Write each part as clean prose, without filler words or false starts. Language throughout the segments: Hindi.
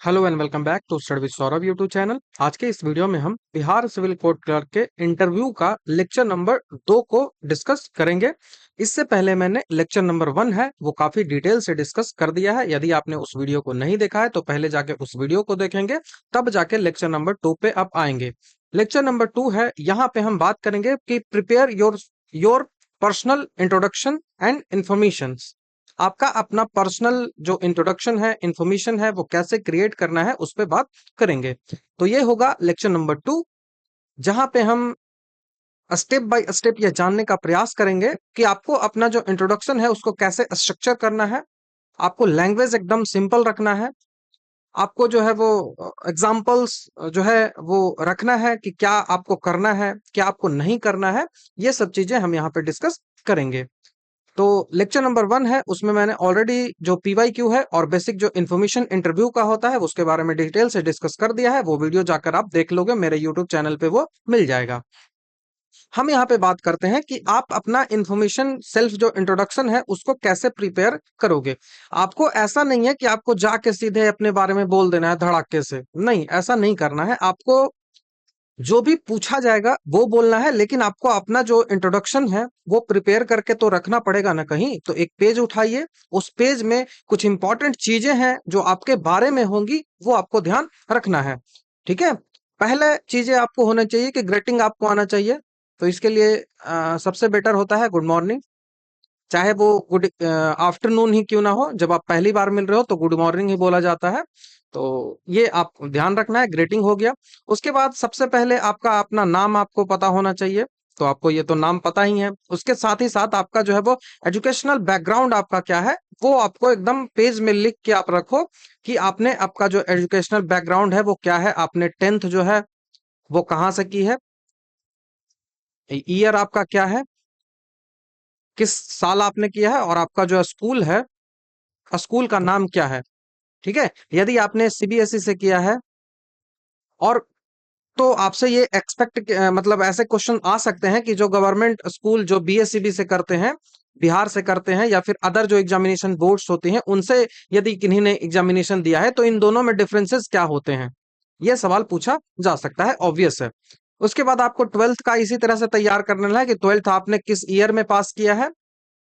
Hello and welcome back to study with Saurabh YouTube channel. आज के इस वीडियो में हम बिहार सिविल कोर्ट क्लर्क के इंटरव्यू का लेक्चर नंबर 2 को डिस्कस करेंगे। इससे पहले मैंने लेक्चर नंबर 1 है वो काफी डिटेल से डिस्कस कर दिया है। यदि आपने उस वीडियो को नहीं देखा है तो पहले जाके उस वीडियो को देखेंगे, तब जाके लेक्चर नंबर 2 पे आप आएंगे। लेक्चर नंबर 2 है, यहाँ पे हम बात करेंगे कि prepare your personal introduction and information. आपका अपना पर्सनल जो इंट्रोडक्शन है, इंफॉर्मेशन है, वो कैसे क्रिएट करना है उस पे बात करेंगे। तो ये होगा लेक्चर नंबर 2, जहां पे हम स्टेप बाय स्टेप ये जानने का प्रयास करेंगे कि आपको अपना जो इंट्रोडक्शन है उसको कैसे स्ट्रक्चर करना है। आपको लैंग्वेज एकदम सिंपल रखना है। आपको जो है वो एग्जाम्पल्स जो है वो रखना है कि क्या आपको करना है, क्या आपको नहीं करना है। ये सब चीजें हम यहाँ पे डिस्कस करेंगे। तो लेक्चर नंबर 1 है, उसमें मैंने ऑलरेडी जो पीवाईक्यू है और बेसिक जो इन्फॉर्मेशन इंटरव्यू का होता है उसके बारे में डिटेल से डिस्कस कर दिया है। वो वीडियो जाकर आप देख लोगे, मेरे यूट्यूब चैनल पे वो मिल जाएगा। हम यहाँ पे बात करते हैं कि आप अपना इन्फॉर्मेशन सेल्फ जो इंट्रोडक्शन है उसको कैसे प्रिपेयर करोगे। आपको ऐसा नहीं है कि आपको जाके सीधे अपने बारे में बोल देना है धड़ाके से, नहीं, ऐसा नहीं करना है। आपको जो भी पूछा जाएगा वो बोलना है, लेकिन आपको अपना जो इंट्रोडक्शन है वो प्रिपेयर करके तो रखना पड़ेगा ना कहीं। तो एक पेज उठाइए, उस पेज में कुछ इंपॉर्टेंट चीजें हैं जो आपके बारे में होंगी, वो आपको ध्यान रखना है। ठीक है। पहले चीजें आपको होना चाहिए कि ग्रीटिंग आपको आना चाहिए। तो इसके लिए सबसे बेटर होता है गुड मॉर्निंग। चाहे वो गुड आफ्टरनून ही क्यों ना हो, जब आप पहली बार मिल रहे हो तो गुड मॉर्निंग ही बोला जाता है। तो ये आप ध्यान रखना है। ग्रीटिंग हो गया। उसके बाद सबसे पहले आपका अपना नाम आपको पता होना चाहिए। तो आपको ये तो नाम पता ही है। उसके साथ ही साथ आपका जो है वो एजुकेशनल बैकग्राउंड आपका क्या है, वो आपको एकदम पेज में लिख के आप रखो कि आपने आपका जो एजुकेशनल बैकग्राउंड है वो क्या है। आपने 10th जो है वो कहाँ से की है, ईयर आपका क्या है, किस साल आपने किया है, और आपका जो स्कूल है, स्कूल का नाम क्या है। ठीक है। यदि आपने सीबीएसई से किया है, और तो आपसे ये एक्सपेक्ट मतलब ऐसे क्वेश्चन आ सकते हैं कि जो गवर्नमेंट स्कूल जो बीएससीबी से करते हैं, बिहार से करते हैं, या फिर अदर जो एग्जामिनेशन बोर्ड्स होती हैं उनसे यदि किन्हीं ने एग्जामिनेशन दिया है तो इन दोनों में डिफरेंसेस क्या होते हैं, यह सवाल पूछा जा सकता है, ऑब्वियस है। उसके बाद आपको 12th का इसी तरह से तैयार करना है कि 12th आपने किस ईयर में पास किया है,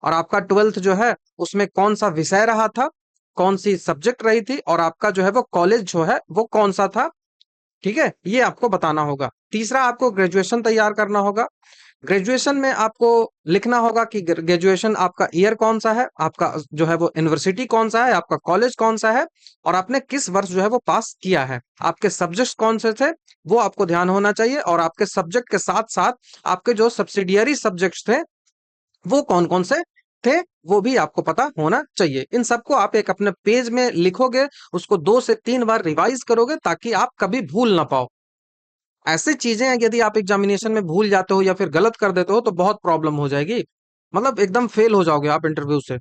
और आपका 12th जो है उसमें कौन सा विषय रहा था, कौन सी सब्जेक्ट रही थी, और आपका जो है वो कॉलेज जो है वो कौन सा था। ठीक है, ये आपको बताना होगा। तीसरा, आपको ग्रेजुएशन तैयार करना होगा। ग्रेजुएशन में आपको लिखना होगा कि ग्रेजुएशन आपका ईयर कौन सा है, आपका जो है वो यूनिवर्सिटी कौन सा है, आपका कॉलेज कौन सा है, और आपने किस वर्ष जो है वो पास किया है। आपके सब्जेक्ट्स कौन से थे वो आपको ध्यान होना चाहिए, और आपके सब्जेक्ट के साथ साथ आपके जो सब्सिडियरी सब्जेक्ट्स थे वो कौन कौन से थे वो भी आपको पता होना चाहिए। इन सबको आप एक अपने पेज में लिखोगे, उसको 2 से 3 बार रिवाइज करोगे ताकि आप कभी भूल ना पाओ। ऐसी चीजें हैं, यदि आप एग्जामिनेशन में भूल जाते हो या फिर गलत कर देते हो तो बहुत प्रॉब्लम हो जाएगी। मतलब एकदम फेल हो जाओगे आप इंटरव्यू से,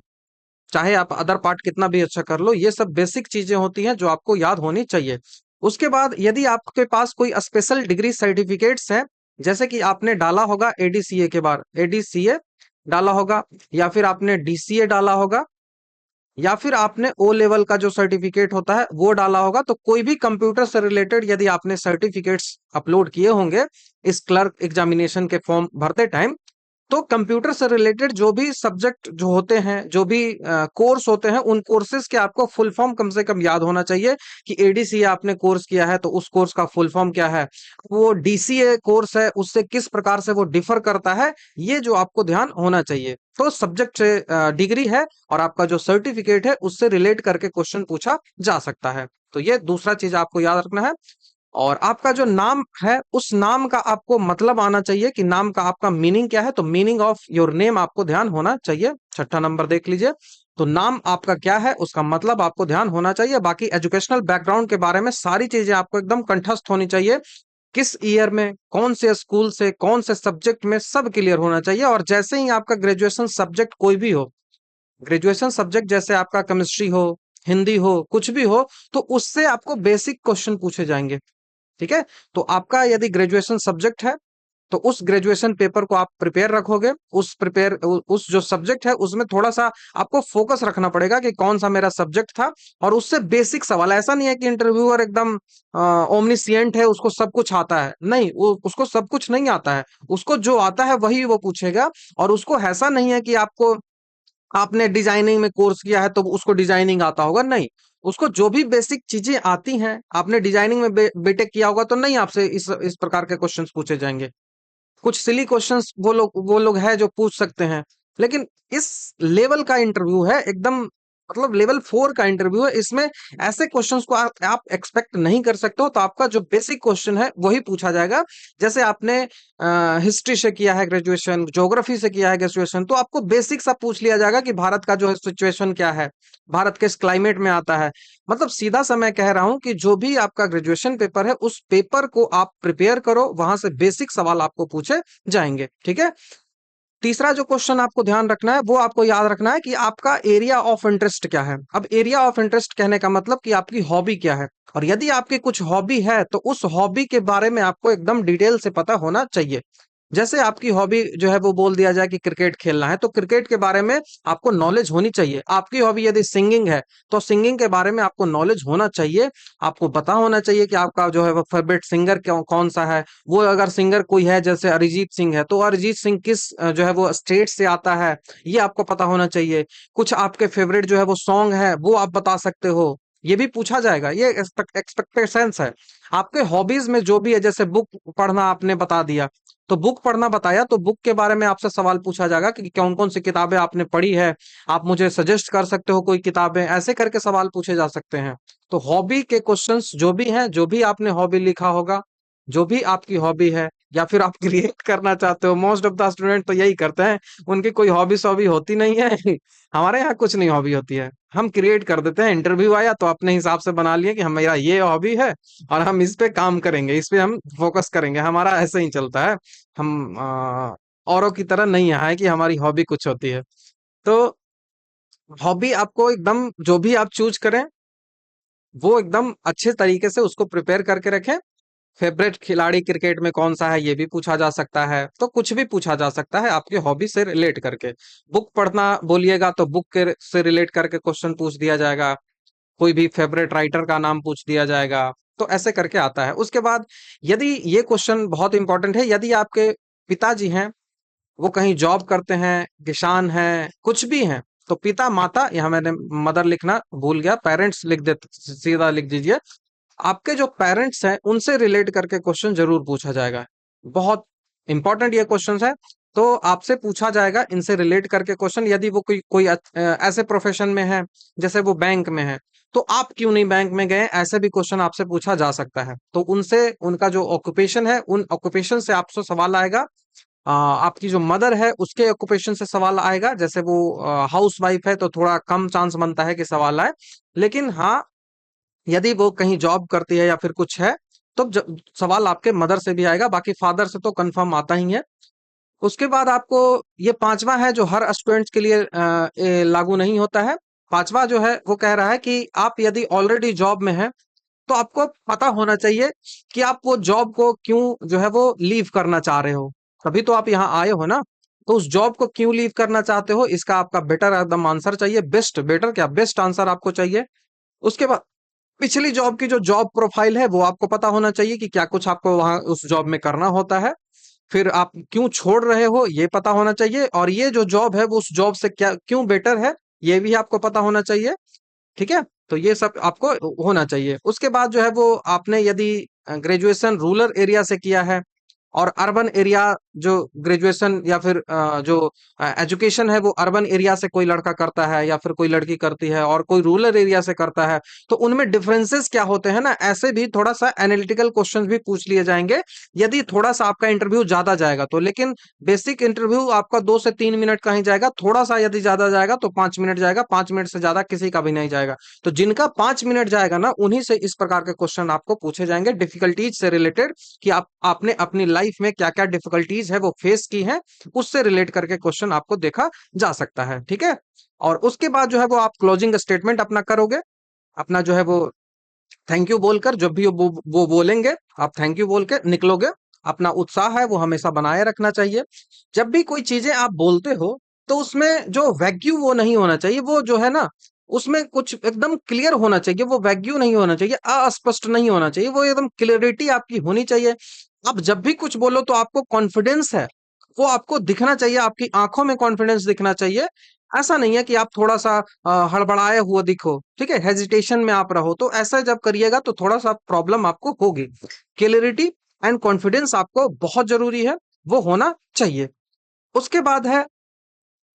चाहे आप अदर पार्ट कितना भी अच्छा कर लो। ये सब बेसिक चीजें होती हैं जो आपको याद होनी चाहिए। उसके बाद यदि आपके पास कोई स्पेशल डिग्री सर्टिफिकेट्स हैं, जैसे कि आपने डाला होगा एडीसीए के बार एडीसीए डाला होगा, या फिर आपने डीसीए डाला होगा, या फिर आपने ओ लेवल का जो सर्टिफिकेट होता है वो डाला होगा, तो कोई भी कंप्यूटर से रिलेटेड यदि आपने सर्टिफिकेट्स अपलोड किए होंगे इस क्लर्क एग्जामिनेशन के फॉर्म भरते टाइम, तो कंप्यूटर से रिलेटेड जो भी सब्जेक्ट जो होते हैं, जो भी कोर्स होते हैं, उन कोर्सेज के आपको फुल फॉर्म कम से कम याद होना चाहिए कि एडीसीए आपने कोर्स किया है तो उस कोर्स का फुल फॉर्म क्या है, वो डीसीए कोर्स है उससे किस प्रकार से वो डिफर करता है, ये जो आपको ध्यान होना चाहिए। तो सब्जेक्ट से डिग्री है और आपका जो सर्टिफिकेट है उससे रिलेट करके क्वेश्चन पूछा जा सकता है। तो ये दूसरा चीज आपको याद रखना है। और आपका जो नाम है उस नाम का आपको मतलब आना चाहिए कि नाम का आपका मीनिंग क्या है। तो मीनिंग ऑफ योर नेम आपको ध्यान होना चाहिए। छठा नंबर देख लीजिए। तो नाम आपका क्या है उसका मतलब आपको ध्यान होना चाहिए। बाकी एजुकेशनल बैकग्राउंड के बारे में सारी चीजें आपको एकदम कंठस्थ होनी चाहिए। किस ईयर में, कौन से स्कूल से, कौन से सब्जेक्ट में, सब क्लियर होना चाहिए। और जैसे ही आपका ग्रेजुएशन सब्जेक्ट कोई भी हो, ग्रेजुएशन सब्जेक्ट जैसे आपका केमिस्ट्री हो, हिंदी हो, कुछ भी हो, तो उससे आपको बेसिक क्वेश्चन पूछे जाएंगे। ठीक है। तो आपका यदि ग्रेजुएशन सब्जेक्ट है तो उस ग्रेजुएशन पेपर को आप प्रिपेयर रखोगे, उस जो सब्जेक्ट है उसमें थोड़ा सा आपको फोकस रखना पड़ेगा कि कौन सा मेरा सब्जेक्ट था, और उससे बेसिक सवाल, ऐसा नहीं है कि इंटरव्यूअर एकदम ओमनिसिएंट है, उसको सब कुछ आता है, नहीं, वो उसको सब कुछ नहीं आता है, उसको जो आता है वही वो पूछेगा। और उसको ऐसा नहीं है कि आपने डिजाइनिंग में कोर्स किया है तो उसको डिजाइनिंग आता होगा, नहीं, उसको जो भी बेसिक चीजें आती हैं, आपने डिजाइनिंग में बीटेक किया होगा तो नहीं आपसे इस प्रकार के क्वेश्चंस पूछे जाएंगे। कुछ सिली क्वेश्चंस वो लोग है जो पूछ सकते हैं, लेकिन इस लेवल का इंटरव्यू है एकदम, मतलब लेवल 4 का इंटरव्यू है, इसमें ऐसे क्वेश्चंस को आप एक्सपेक्ट नहीं कर सकते हो। तो आपका जो बेसिक क्वेश्चन है वही पूछा जाएगा। जैसे आपने हिस्ट्री से किया है ग्रेजुएशन, ज्योग्राफी से किया है ग्रेजुएशन, तो आपको बेसिक सा पूछ लिया जाएगा कि भारत का जो है सिचुएशन क्या है, भारत किस क्लाइमेट में आता है। मतलब सीधा सा मैं कह रहा हूं कि जो भी आपका ग्रेजुएशन पेपर है उस पेपर को आप प्रिपेयर करो, वहां से बेसिक सवाल आपको पूछे जाएंगे, ठीक है। तीसरा जो क्वेश्चन आपको ध्यान रखना है, वो आपको याद रखना है कि आपका एरिया ऑफ इंटरेस्ट क्या है। अब एरिया ऑफ इंटरेस्ट कहने का मतलब कि आपकी हॉबी क्या है, और यदि आपकी कुछ हॉबी है तो उस हॉबी के बारे में आपको एकदम डिटेल से पता होना चाहिए। जैसे आपकी हॉबी जो है वो बोल दिया जाए कि क्रिकेट खेलना है, तो क्रिकेट के बारे में आपको नॉलेज होनी चाहिए। आपकी हॉबी यदि सिंगिंग है तो सिंगिंग के बारे में आपको नॉलेज होना चाहिए। आपको पता होना चाहिए कि आपका जो है वो फेवरेट सिंगर कौन सा है। वो अगर सिंगर कोई है जैसे अरिजीत सिंह है, तो अरिजीत सिंह किस जो है वो स्टेट से आता है, ये आपको पता होना चाहिए। कुछ आपके फेवरेट जो है वो सॉन्ग है वो आप बता सकते हो, ये भी पूछा जाएगा, ये एक्सपेक्टेशंस है। आपके हॉबीज में जो भी है, जैसे बुक पढ़ना आपने बता दिया, तो बुक पढ़ना बताया, तो बुक के बारे में आपसे सवाल पूछा जाएगा कि कौन कौन सी किताबें आपने पढ़ी है, आप मुझे सजेस्ट कर सकते हो कोई किताबें, ऐसे करके सवाल पूछे जा सकते हैं। तो हॉबी के क्वेश्चंस जो भी हैं, जो भी आपने हॉबी लिखा होगा, जो भी आपकी हॉबी है या फिर आप क्रिएट करना चाहते हो, मोस्ट ऑफ द स्टूडेंट तो यही करते हैं, उनकी कोई हॉबी सॉबी होती नहीं है। हमारे यहाँ कुछ नहीं हॉबी होती है, हम क्रिएट कर देते हैं। इंटरव्यू आया तो अपने हिसाब से बना लिए कि हम, मेरा ये हॉबी है और हम इस पे काम करेंगे, इस पे हम फोकस करेंगे, हमारा ऐसे ही चलता है। हम औरों की तरह नहीं है कि हमारी हॉबी कुछ होती है। तो हॉबी आपको एकदम, जो भी आप चूज करें वो एकदम अच्छे तरीके से उसको प्रिपेयर करके रखें। फेवरेट खिलाड़ी क्रिकेट में कौन सा है ये भी पूछा जा सकता है, तो कुछ भी पूछा जा सकता है आपकी हॉबी से रिलेट करके। बुक पढ़ना बोलिएगा तो बुक के से रिलेट करके क्वेश्चन पूछ दिया जाएगा, कोई भी फेवरेट राइटर का नाम पूछ दिया जाएगा, तो ऐसे करके आता है। उसके बाद यदि ये क्वेश्चन बहुत इंपॉर्टेंट है, यदि आपके पिताजी हैं, वो कहीं जॉब करते हैं, किसान हैं, कुछ भी हैं, तो पिता माता, यहाँ मैंने मदर लिखना भूल गया, पेरेंट्स लिख दे, सीधा लिख दीजिए। आपके जो पेरेंट्स हैं उनसे रिलेट करके क्वेश्चन जरूर पूछा जाएगा, बहुत इंपॉर्टेंट ये क्वेश्चन है। तो आपसे पूछा जाएगा इनसे रिलेट करके क्वेश्चन, यदि वो कोई कोई ऐसे प्रोफेशन में है, जैसे वो बैंक में है, तो आप क्यों नहीं बैंक में गए, ऐसे भी क्वेश्चन आपसे पूछा जा सकता है। तो उनसे, उनका जो ऑक्यूपेशन है, उन ऑक्यूपेशन से आपसे सवाल आएगा। आपकी जो मदर है उसके ऑक्यूपेशन से सवाल आएगा, जैसे वो हाउस वाइफ है तो थोड़ा कम चांस बनता है कि सवाल आए। लेकिन हाँ, यदि वो कहीं जॉब करती है या फिर कुछ है, तो सवाल आपके मदर से भी आएगा, बाकी फादर से तो कंफर्म आता ही है। उसके बाद आपको, ये पांचवा है जो हर स्टूडेंट के लिए लागू नहीं होता है। पांचवा जो है वो कह रहा है कि आप यदि ऑलरेडी जॉब में हैं तो आपको पता होना चाहिए कि आप वो जॉब को क्यों जो है वो लीव करना चाह रहे हो। तभी तो आप यहाँ आए हो ना, तो उस जॉब को क्यों लीव करना चाहते हो, इसका आपका बेटर एकदम आंसर चाहिए, बेस्ट, बेटर क्या, बेस्ट आंसर आपको चाहिए। उसके बाद पिछली जॉब की जो जॉब प्रोफाइल है वो आपको पता होना चाहिए कि क्या कुछ आपको वहां उस जॉब में करना होता है। फिर आप क्यों छोड़ रहे हो ये पता होना चाहिए, और ये जो जॉब है वो उस जॉब से क्या क्यों बेटर है ये भी आपको पता होना चाहिए, ठीक है। तो ये सब आपको होना चाहिए। उसके बाद जो है वो, आपने यदि ग्रेजुएशन रूरल एरिया से किया है और अर्बन एरिया, जो ग्रेजुएशन या फिर जो एजुकेशन है वो अर्बन एरिया से कोई लड़का करता है या फिर कोई लड़की करती है और कोई रूरल एरिया से करता है, तो उनमें डिफरेंसेस क्या होते हैं ना, ऐसे भी थोड़ा सा एनालिटिकल क्वेश्चंस भी पूछ लिए जाएंगे, यदि थोड़ा सा आपका इंटरव्यू ज्यादा जाएगा तो। लेकिन बेसिक इंटरव्यू आपका 2 से 3 मिनट का ही जाएगा, थोड़ा सा यदि ज्यादा जाएगा तो 5 मिनट जाएगा, 5 मिनट से ज्यादा किसी का भी नहीं जाएगा। तो जिनका 5 मिनट जाएगा ना, उन्हीं से इस प्रकार के क्वेश्चन आपको पूछे जाएंगे डिफिकल्टीज से रिलेटेड, कि आपने अपनी लाइफ में क्या क्या डिफिकल्टीज है वो फेस की हैं, उससे रिलेट करके क्वेश्चन आपको देखा जा सकता है, ठीक है। और उसके बाद जो है वो आप क्लोजिंग स्टेटमेंट अपना करोगे, अपना जो है वो थैंक यू बोलकर, जब भी वो बोलेंगे आप थैंक यू बोल के निकलोगे। अपना उत्साह है वो हमेशा बनाए रखना चाहिए। जब भी कोई चीजें आप बोलते हो तो उसमें जो वैग्यू वो नहीं होना चाहिए, वो जो है ना उसमें कुछ एकदम क्लियर होना चाहिए, वो वैग्यू नहीं होना चाहिए, अस्पष्ट नहीं होना चाहिए, वो एकदम क्लियरिटी आपकी होनी चाहिए। आप जब भी कुछ बोलो तो आपको कॉन्फिडेंस है वो आपको दिखना चाहिए, आपकी आंखों में कॉन्फिडेंस दिखना चाहिए। ऐसा नहीं है कि आप थोड़ा सा हड़बड़ाए हुए दिखो, ठीक है, हेजिटेशन में आप रहो, तो ऐसा जब करिएगा तो थोड़ा सा प्रॉब्लम आपको होगी। क्लियरिटी एंड कॉन्फिडेंस आपको बहुत जरूरी है, वो होना चाहिए। उसके बाद है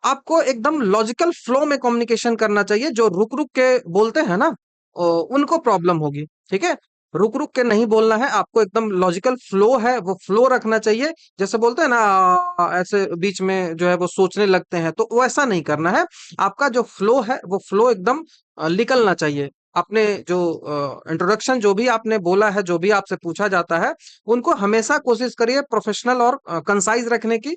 आपको एकदम लॉजिकल फ्लो में कम्युनिकेशन करना चाहिए। जो रुक रुक के बोलते हैं ना उनको प्रॉब्लम होगी, ठीक है। रुक रुक के नहीं बोलना है आपको, एकदम लॉजिकल फ्लो है वो फ्लो रखना चाहिए। जैसे बोलते हैं ना ऐसे बीच में जो है वो सोचने लगते हैं, तो वैसा नहीं करना है। आपका जो फ्लो है वो फ्लो एकदम निकलना चाहिए। अपने जो इंट्रोडक्शन जो भी आपने बोला है, जो भी आपसे पूछा जाता है, उनको हमेशा कोशिश करिए प्रोफेशनल और कंसाइज रखने की।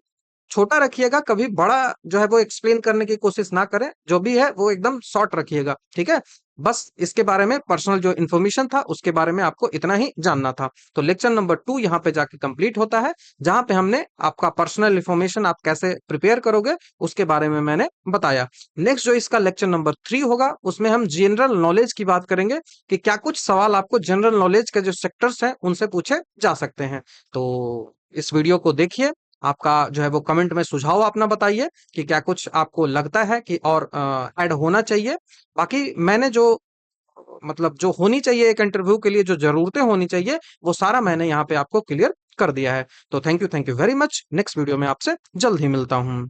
छोटा रखिएगा, कभी बड़ा जो है वो एक्सप्लेन करने की कोशिश ना करें, जो भी है वो एकदम शॉर्ट रखिएगा, ठीक है। बस इसके बारे में पर्सनल जो इन्फॉर्मेशन था उसके बारे में आपको इतना ही जानना था। तो लेक्चर नंबर 2 यहाँ पे जाके कंप्लीट होता है, जहां पे हमने आपका पर्सनल इन्फॉर्मेशन आप कैसे प्रिपेयर करोगे उसके बारे में मैंने बताया। नेक्स्ट जो इसका लेक्चर नंबर 3 होगा उसमें हम जनरल नॉलेज की बात करेंगे कि क्या कुछ सवाल आपको जनरल नॉलेज के जो सेक्टर्स हैं उनसे पूछे जा सकते हैं। तो इस वीडियो को देखिए, आपका जो है वो कमेंट में सुझाव अपना बताइए कि क्या कुछ आपको लगता है कि और ऐड होना चाहिए। बाकी मैंने जो मतलब जो होनी चाहिए एक इंटरव्यू के लिए, जो जरूरतें होनी चाहिए, वो सारा मैंने यहाँ पे आपको क्लियर कर दिया है। तो thank you very much. Next video में आपसे जल्द ही मिलता हूँ।